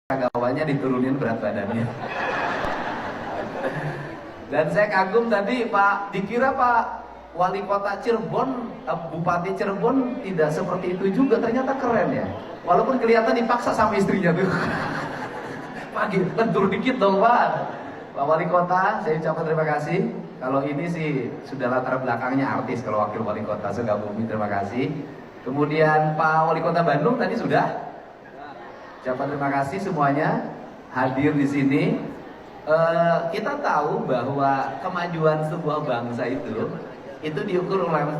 Agawanya diturunin berat badannya. Dan saya kagum tadi Pak, dikira Pak Wali Kota Cirebon, Bupati Cirebon tidak seperti itu juga, ternyata keren ya. Walaupun kelihatan dipaksa sama istrinya tuh. Pak, lentur dikit dong Pak. Pak Wali Kota, saya ucapkan terima kasih. Kalau ini sih sudah latar belakangnya artis, kalau Wakil Wali Kota Sukabumi, terima kasih. Kemudian Pak Wali Kota Bandung tadi sudah. Ucapkan terima kasih semuanya hadir di sini. Kita tahu bahwa kemajuan sebuah bangsa itu diukur oleh 4.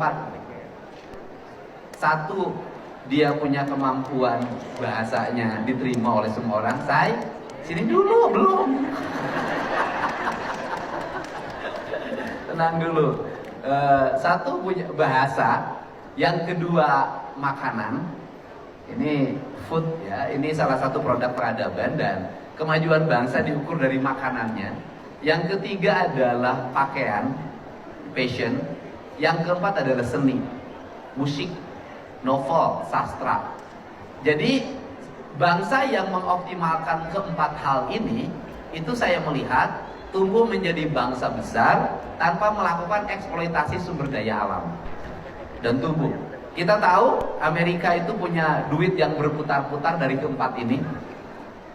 1, dia punya kemampuan bahasanya diterima oleh semua orang. Saya sini dulu, belum. Tenang dulu. 1 punya bahasa, yang kedua makanan. Ini food ya, ini salah satu produk peradaban dan kemajuan bangsa diukur dari makanannya. Yang ketiga adalah pakaian, fashion. Yang keempat adalah seni, musik, novel, sastra. Jadi bangsa yang mengoptimalkan keempat hal ini, itu saya melihat tumbuh menjadi bangsa besar tanpa melakukan eksploitasi sumber daya alam dan tumbuh. Kita tahu Amerika itu punya duit yang berputar-putar dari keempat ini.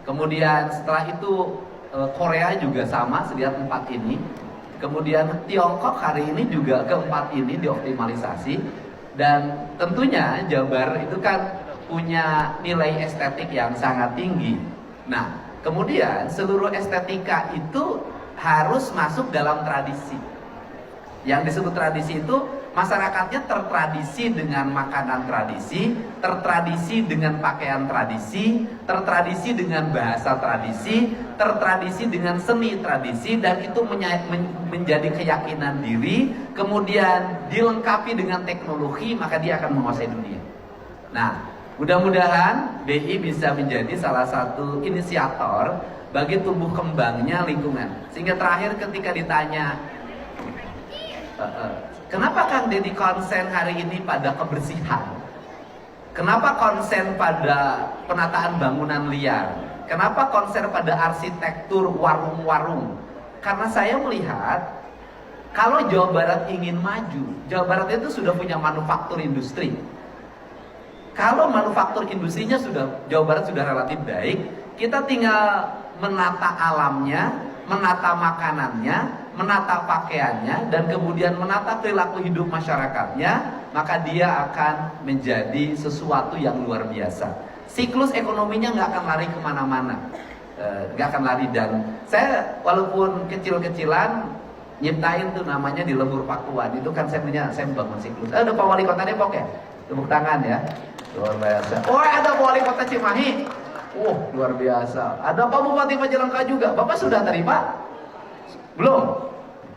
Kemudian setelah itu Korea juga sama, selihat 4 ini. Kemudian Tiongkok hari ini juga keempat ini dioptimalisasi. Dan tentunya Jabar itu kan punya nilai estetik yang sangat tinggi. Nah, kemudian seluruh estetika itu harus masuk dalam tradisi. Yang disebut tradisi itu masyarakatnya tertradisi dengan makanan tradisi, tertradisi dengan pakaian tradisi, tertradisi dengan bahasa tradisi, tertradisi dengan seni tradisi, dan itu menjadi keyakinan diri, kemudian dilengkapi dengan teknologi, maka dia akan menguasai dunia. Nah, mudah-mudahan BI bisa menjadi salah satu inisiator bagi tumbuh kembangnya lingkungan. Sehingga terakhir ketika ditanya, kenapa Kang Deddy konsen hari ini pada kebersihan? Kenapa konsen pada penataan bangunan liar? Kenapa konsen pada arsitektur warung-warung? Karena saya melihat kalau Jawa Barat ingin maju, Jawa Barat itu sudah punya manufaktur industri. Kalau manufaktur industrinya Jawa Barat sudah relatif baik, kita tinggal menata alamnya, menata makanannya, menata pakaiannya, dan kemudian menata perilaku hidup masyarakatnya, maka dia akan menjadi sesuatu yang luar biasa. Siklus ekonominya nggak akan lari kemana-mana, nggak akan lari. Dan saya walaupun kecil-kecilan nyiptain tuh namanya di Lembur Pakuan, itu kan saya membangun siklus. Ada Pak Wali Kota Depok ya, tepuk tangan ya, luar biasa. Oh, ada Pak Wali Kota Cimahi, luar biasa. Ada Pak Bupati Majalengka juga. Bapak sudah terima? Belum?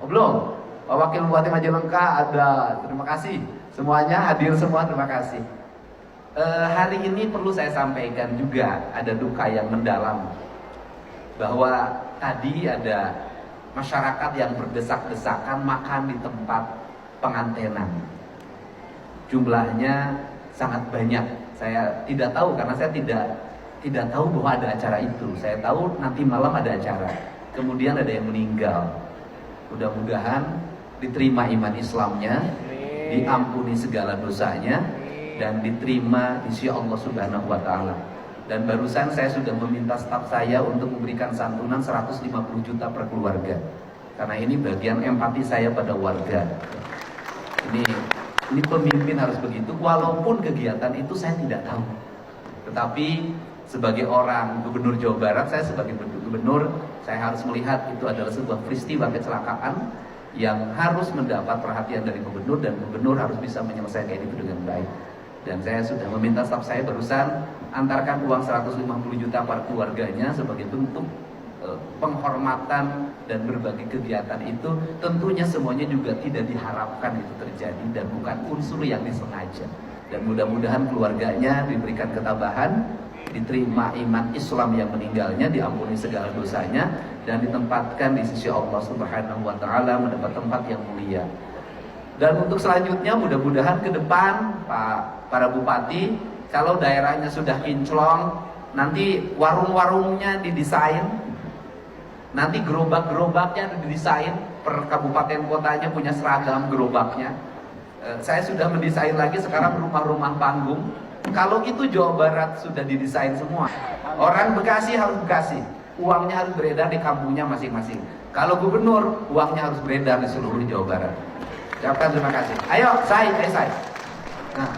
Belum. Pak Wakil Bupati Majalengka ada. Terima kasih semuanya, hadir semua, terima kasih. Hari ini perlu saya sampaikan juga ada duka yang mendalam, bahwa tadi ada masyarakat yang berdesak-desakan makan di tempat pengantenan. Jumlahnya sangat banyak. Saya tidak tahu karena saya tidak tahu bahwa ada acara itu. Saya tahu nanti malam ada acara. Kemudian ada yang meninggal. Mudah-mudahan diterima iman Islamnya, diampuni segala dosanya, dan diterima di sisi Allah Subhanahu wa Ta'ala. Dan barusan saya sudah meminta staf saya untuk memberikan santunan 150 juta per keluarga, karena ini bagian empati saya pada warga. Ini pemimpin harus begitu. Walaupun kegiatan itu saya tidak tahu, tetapi sebagai orang gubernur Jawa Barat, saya sebagai gubernur, saya harus melihat itu adalah sebuah peristiwa kecelakaan yang harus mendapat perhatian dari gubernur, dan gubernur harus bisa menyelesaikan itu dengan baik. Dan saya sudah meminta staf saya barusan antarkan uang 150 juta per keluarganya sebagai bentuk penghormatan dan berbagai kegiatan itu. Tentunya semuanya juga tidak diharapkan itu terjadi dan bukan unsur yang disengaja. Dan mudah-mudahan keluarganya diberikan ketabahan, diterima iman Islam yang meninggalnya, diampuni segala dosanya, dan ditempatkan di sisi Allah Subhanahu wa Ta'ala, mendapat tempat yang mulia. Dan untuk selanjutnya mudah-mudahan ke depan para bupati, kalau daerahnya sudah kinclong, nanti warung-warungnya didesain, nanti gerobak-gerobaknya didesain, per kabupaten kotanya punya seragam gerobaknya. Saya sudah mendesain lagi sekarang rumah-rumah panggung. Kalau itu Jawa Barat sudah didesain semua, orang Bekasi harus Bekasi, uangnya harus beredar di kampungnya masing-masing. Kalau gubernur, uangnya harus beredar di seluruh Jawa Barat. Ucapkan terima kasih. Ayo, Say. Nah,